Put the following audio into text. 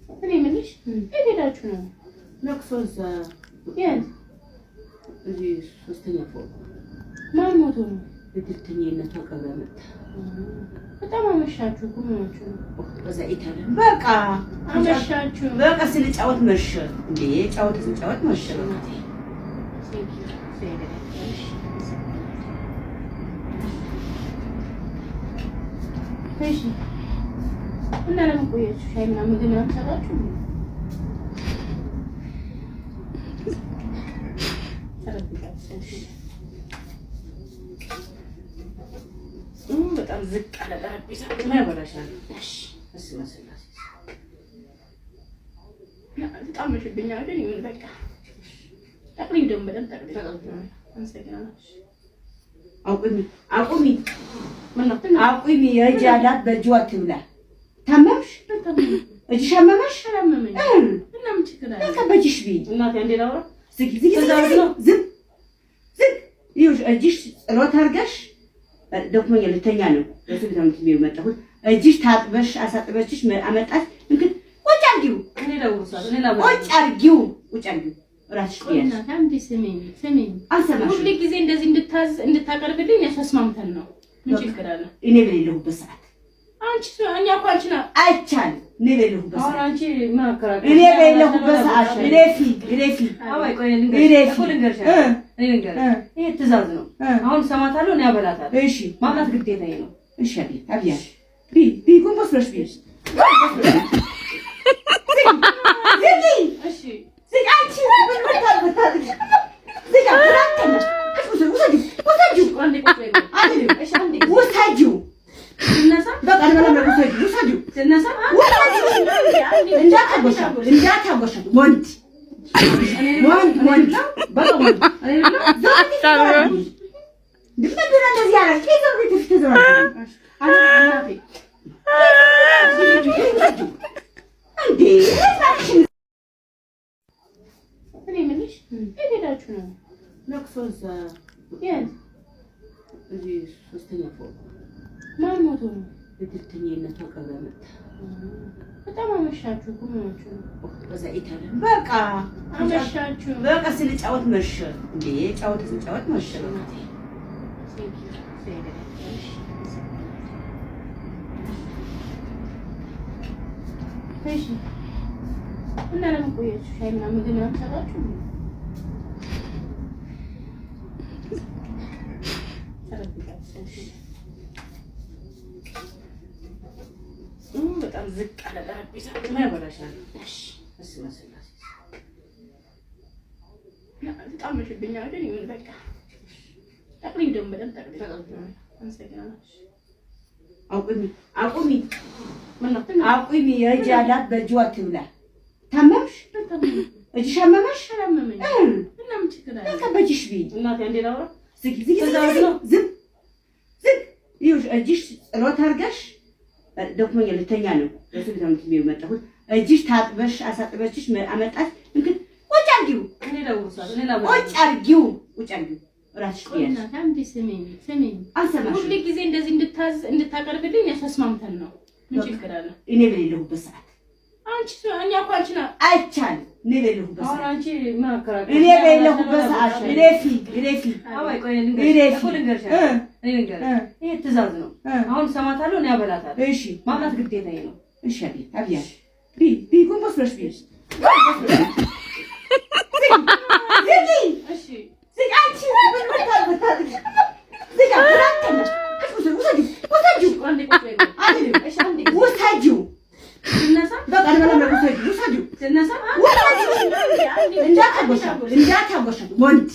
እኔ የምልሽ የት ሄዳችሁ ነው? ለቅሶ እዛ የት? እዚህ ሶስተኛ ፎቅ። ማን ሞቶ ነው? እድርተኝነቷ ቀብራ መጣ። በጣም አመሻችሁ እኮ ምናችሁ ነው? በዛ ኢታለ በቃ አመሻችሁ። በቃ ስንጫወት መሸ እንዴ ስንጫወት መሸ። እሺ እና ለምን ቆያችሁ? ሻይ ምናምን ምግብ ምናምን ሰራችሁ? በጣም ዝቅ አለ ጠረጴዛ ምን ያበላሻል? እሺ እሱ መስላስ በጣም መሽብኛ አይደል? ይሁን በቃ አቅሪም ደግሞ በደንብ ጠረጴዛ አንሰግናለሁ። አቁሚ አቁሚ የእጅ አላት በእጅዋ ትብላ። ታመምሽ? እጅሽ አመመሽ? አላመመኝ እና ምን ችግር አለ? በእጅሽ ቢይ እናቴ አንዴ ላውራ። ዝም ይኸውልሽ እጅሽ ጸሎት አድርገሽ ደክሞኛል ልተኛ ነው እሱ በጣም ትሚው መጣሁት። እጅሽ ታጥበሽ አሳጥበሽሽ አመጣሽ እንግዲህ ቁጭ አድርጊው። እኔ ላውራው ቁጭ አድርጊው ራስሽ እና ታምዲ ስሚኝ አልሰማሽም። ሁሉ ጊዜ እንደዚህ እንድታቀርብልኝ ያስማምተን ነው። ምን ችግር አለ? እኔ በሌለሁበት ሰዓት እኛ እኮ አንቺና አይቻል እኔ በሌለሁበት ሰዓት አንቺ ማከራከር እኔ በሌለሁበት ሰዓት ግሬፊ አይ ቆይ ልንገርሽ ይሄ ትእዛዝ ነው። አሁን ሰማታለሁ እኔ አበላታለሁ። እሺ ማብላት ግዴታዬ ነው። እሺ አብያ ቢ ኮምፖስት ቢ እሺ ዝጋቺ ምን መጣበት እኔ የምልሽ የት ሄዳችሁ ነው? ለቅሶ እዛ የት? እዚህ ሶስተኛ ፎቅ። ማን ሞቶ ነው? እድርተኝነቷ ቀብራ መጣ። በጣም አመሻችሁ እኮ ምናችሁ ነው? በዛ ኢታለ በቃ አመሻችሁ። በቃ ስንጫወት መሸ እንዴ ስንጫወት መሸ። እሺ እና ለምን ቆያችሁ? ሻይ ምናምን ምግብ ምናምን ሰራችሁ? በጣም ዝቅ አለ ጠረጴዛ ምን ያበላሻል? እሺ እሱ መስላስ በጣም መሽብኛ አይደል? ይሁን በቃ አቅሪም ደግሞ በደንብ ጠረጴዛ አንሰግናለሁ። አቁሚ የእጅ አላት በእጅዋ ትብላ። ታመምሽ? እጅሽ አመመሽ? አላመመኝ እና ምን ችግር አለ? በእጅሽ ቢይ እናቴ አንዴ ላውራ። ዝም ይኸውልሽ እጅሽ ጸሎት አድርገሽ ደክሞኛል ልተኛ ነው እሱ በጣም ትሚው መጣሁት። እጅሽ ታጥበሽ አሳጥበሽሽ አመጣሽ እንግዲህ ቁጭ አድርጊው። እኔ ላውራው ቁጭ አድርጊው ራስሽ እና ታምዲ ስሚኝ አልሰማሽም። ሁሉ ጊዜ እንደዚህ እንድታቀርብልኝ ያስማምተን ነው። ምን ችግር አለ? እኔ በሌለሁበት ሰዓት እኛ እኮ አንቺና አይቻል እኔ በሌለሁበት ሰዓት አንቺ ማከራከር እኔ በሌለሁበት ሰዓት ግሬፊ አይ ቆይ ልንገርሽ ይሄ ትእዛዝ ነው። አሁን ሰማታለሁ እኔ አበላታለሁ። እሺ ማብላት ግዴታዬ ነው። እሺ አብያ ቢ ኮምፖስት ቢ እሺ ዝጋቺ ምን መጣበት ወንድ